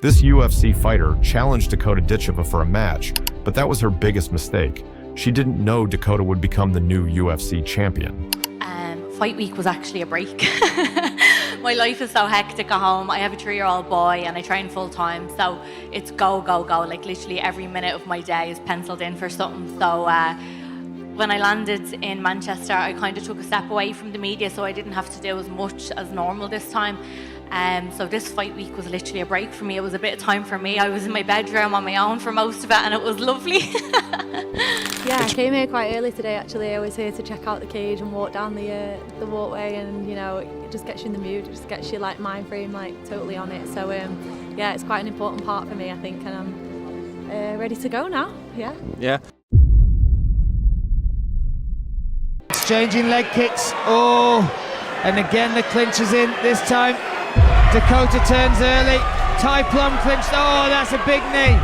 This UFC fighter challenged Dakota Ditcheva for a match, but that was her biggest mistake. She didn't know Dakota would become the new UFC champion. Fight week was actually a break. My life is so hectic at home. I have a 3-year-old boy and I train full time, so it's go, go, go. Like literally every minute of my day is penciled in for something. So when I landed in Manchester, I kind of took a step away from the media, so I didn't have to do as much as normal this time. So this fight week was literally a break for me. It was a bit of time for me. I was in my bedroom on my own for most of it, and it was lovely. Yeah, I came here quite early today actually. I was here to check out the cage and walk down the walkway, and you know, it just gets you in the mood. It just gets you like mind frame, like totally on it. So yeah, it's quite an important part for me, I think, and I'm ready to go now. Yeah. Exchanging leg kicks. Oh, and again the clinch is in this time. Dakota turns early. Tie plum clinch. Oh, that's a big knee.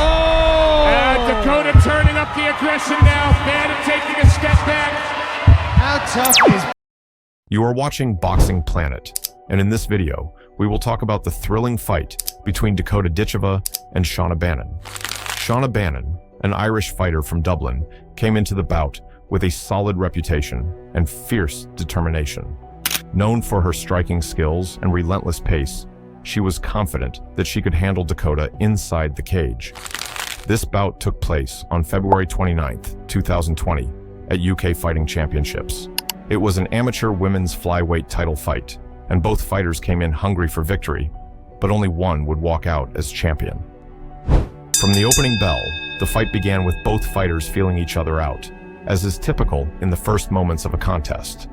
Oh! Dakota turning up the aggression now. Payton taking a step back. How tough is... You are watching Boxing Planet, and in this video, we will talk about the thrilling fight between Dakota Ditcheva and Shauna Bannon. Shauna Bannon, an Irish fighter from Dublin, came into the bout with a solid reputation and fierce determination. Known for her striking skills and relentless pace, she was confident that she could handle Dakota inside the cage. This bout took place on February 29th, 2020 at UK Fighting Championships. It was an amateur women's flyweight title fight, and both fighters came in hungry for victory, but only one would walk out as champion. From the opening bell, the fight began with both fighters feeling each other out, as is typical in the first moments of a contest.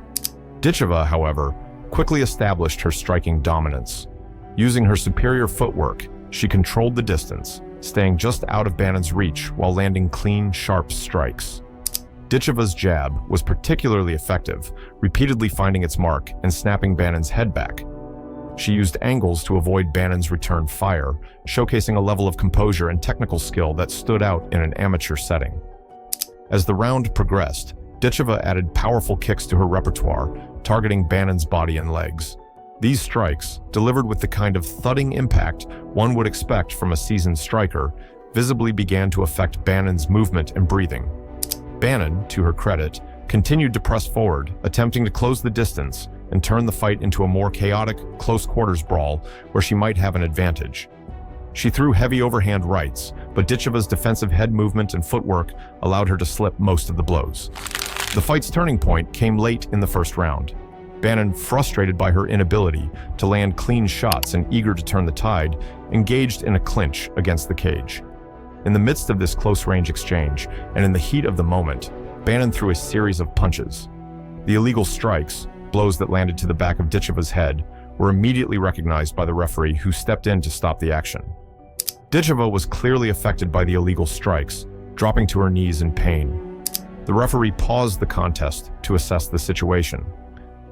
Ditcheva, however, quickly established her striking dominance. Using her superior footwork, she controlled the distance, staying just out of Bannon's reach while landing clean, sharp strikes. Ditcheva's jab was particularly effective, repeatedly finding its mark and snapping Bannon's head back. She used angles to avoid Bannon's return fire, showcasing a level of composure and technical skill that stood out in an amateur setting. As the round progressed, Ditcheva added powerful kicks to her repertoire, targeting Bannon's body and legs. These strikes, delivered with the kind of thudding impact one would expect from a seasoned striker, visibly began to affect Bannon's movement and breathing. Bannon, to her credit, continued to press forward, attempting to close the distance and turn the fight into a more chaotic, close-quarters brawl where she might have an advantage. She threw heavy overhand rights, but Ditcheva's defensive head movement and footwork allowed her to slip most of the blows. The fight's turning point came late in the first round. Bannon, frustrated by her inability to land clean shots and eager to turn the tide, engaged in a clinch against the cage. In the midst of this close-range exchange, and in the heat of the moment, Bannon threw a series of punches. The illegal strikes, blows that landed to the back of Ditcheva's head, were immediately recognized by the referee, who stepped in to stop the action. Ditcheva was clearly affected by the illegal strikes, dropping to her knees in pain. The referee paused the contest to assess the situation.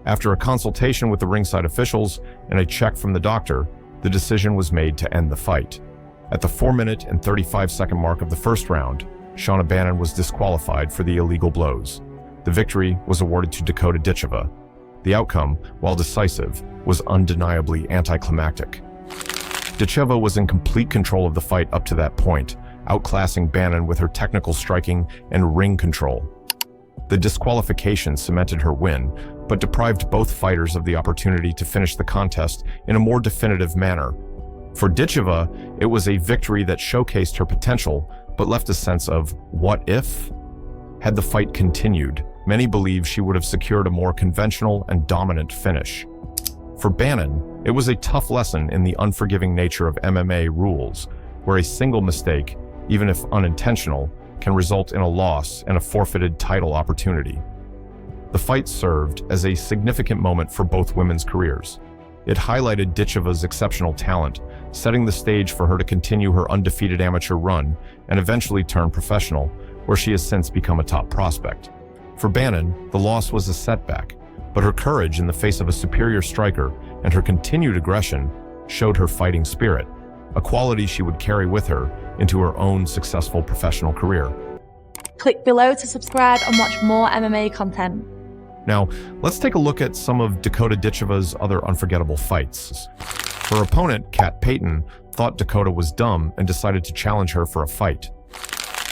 After a consultation with the ringside officials and a check from the doctor, the decision was made to end the fight. At the 4-minute and 35-second mark of the first round, Shauna Bannon was disqualified for the illegal blows. The victory was awarded to Dakota Ditcheva. The outcome, while decisive, was undeniably anticlimactic. Ditcheva was in complete control of the fight up to that point, outclassing Bannon with her technical striking and ring control. The disqualification cemented her win, but deprived both fighters of the opportunity to finish the contest in a more definitive manner. For Ditcheva, it was a victory that showcased her potential, but left a sense of what if? Had the fight continued, many believe she would have secured a more conventional and dominant finish. For Bannon, it was a tough lesson in the unforgiving nature of MMA rules, where a single mistake, even if unintentional, can result in a loss and a forfeited title opportunity. The fight served as a significant moment for both women's careers. It highlighted Ditcheva's exceptional talent, setting the stage for her to continue her undefeated amateur run and eventually turn professional, where she has since become a top prospect. For Bannon, the loss was a setback, but her courage in the face of a superior striker and her continued aggression showed her fighting spirit, a quality she would carry with her into her own successful professional career. Click below to subscribe and watch more MMA content. Now, let's take a look at some of Dakota Ditcheva's other unforgettable fights. Her opponent, Payton, thought Dakota was dumb and decided to challenge her for a fight.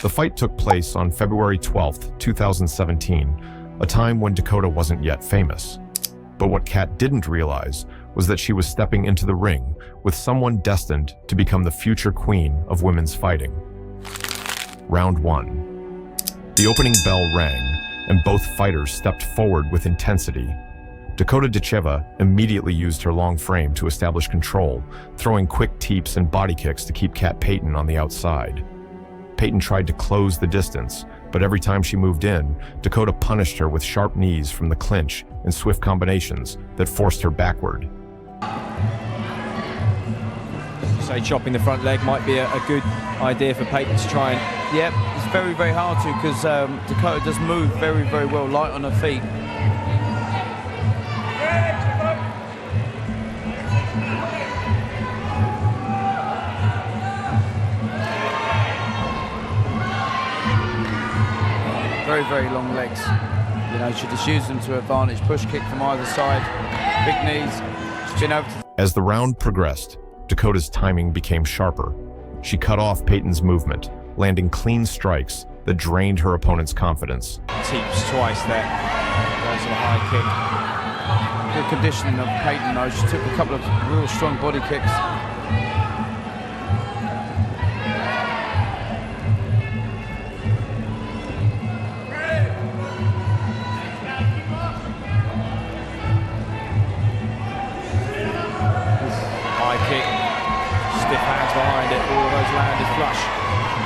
The fight took place on February 12, 2017, a time when Dakota wasn't yet famous. But what Kat didn't realize was that she was stepping into the ring with someone destined to become the future queen of women's fighting. Round 1. The opening bell rang, and both fighters stepped forward with intensity. Dakota Ditcheva immediately used her long frame to establish control, throwing quick teeps and body kicks to keep Payton on the outside. Payton tried to close the distance, but every time she moved in, Dakota punished her with sharp knees from the clinch and swift combinations that forced her backward. Say chopping the front leg might be a good idea for Payton to try and... Yep, it's very, very hard to, because Dakota does move very, very well, light on her feet. Very, very long legs. You know, she just used them to her advantage. Push kick from either side, big knees. She's been able to... As the round progressed, Dakota's timing became sharper. She cut off Payton's movement, landing clean strikes that drained her opponent's confidence. Teeps twice there. Goes to the high kick. Good conditioning of Payton though. She took a couple of real strong body kicks. Stiff hands behind it, all of those landed flush.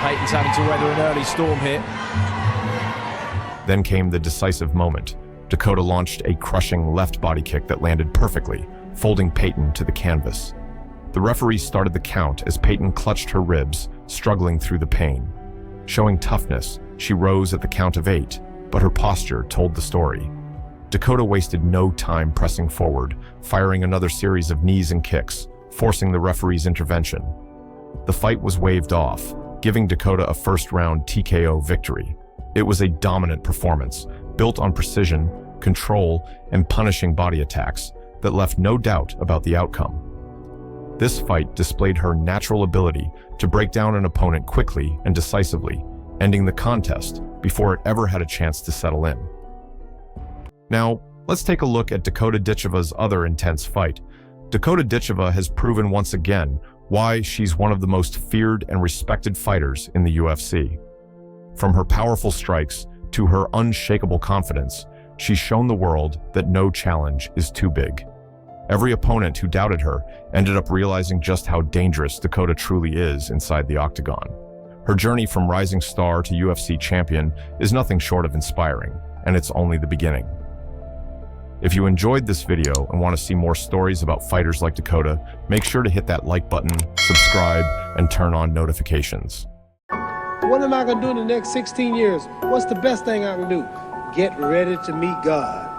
Payton's having to weather an early storm here. Then came the decisive moment. Dakota launched a crushing left body kick that landed perfectly, folding Payton to the canvas. The referee started the count as Payton clutched her ribs, struggling through the pain. Showing toughness, she rose at the count of 8, but her posture told the story. Dakota wasted no time pressing forward, firing another series of knees and kicks, forcing the referee's intervention. The fight was waved off, giving Dakota a first-round TKO victory. It was a dominant performance, built on precision, control, and punishing body attacks that left no doubt about the outcome. This fight displayed her natural ability to break down an opponent quickly and decisively, ending the contest before it ever had a chance to settle in. Now, let's take a look at Dakota Ditcheva's other intense fight. Dakota Ditcheva has proven once again why she's one of the most feared and respected fighters in the UFC. From her powerful strikes to her unshakable confidence, she's shown the world that no challenge is too big. Every opponent who doubted her ended up realizing just how dangerous Dakota truly is inside the octagon. Her journey from rising star to UFC champion is nothing short of inspiring, and it's only the beginning. If you enjoyed this video and want to see more stories about fighters like Dakota, make sure to hit that like button, subscribe, and turn on notifications. What am I going to do in the next 16 years? What's the best thing I can do? Get ready to meet God.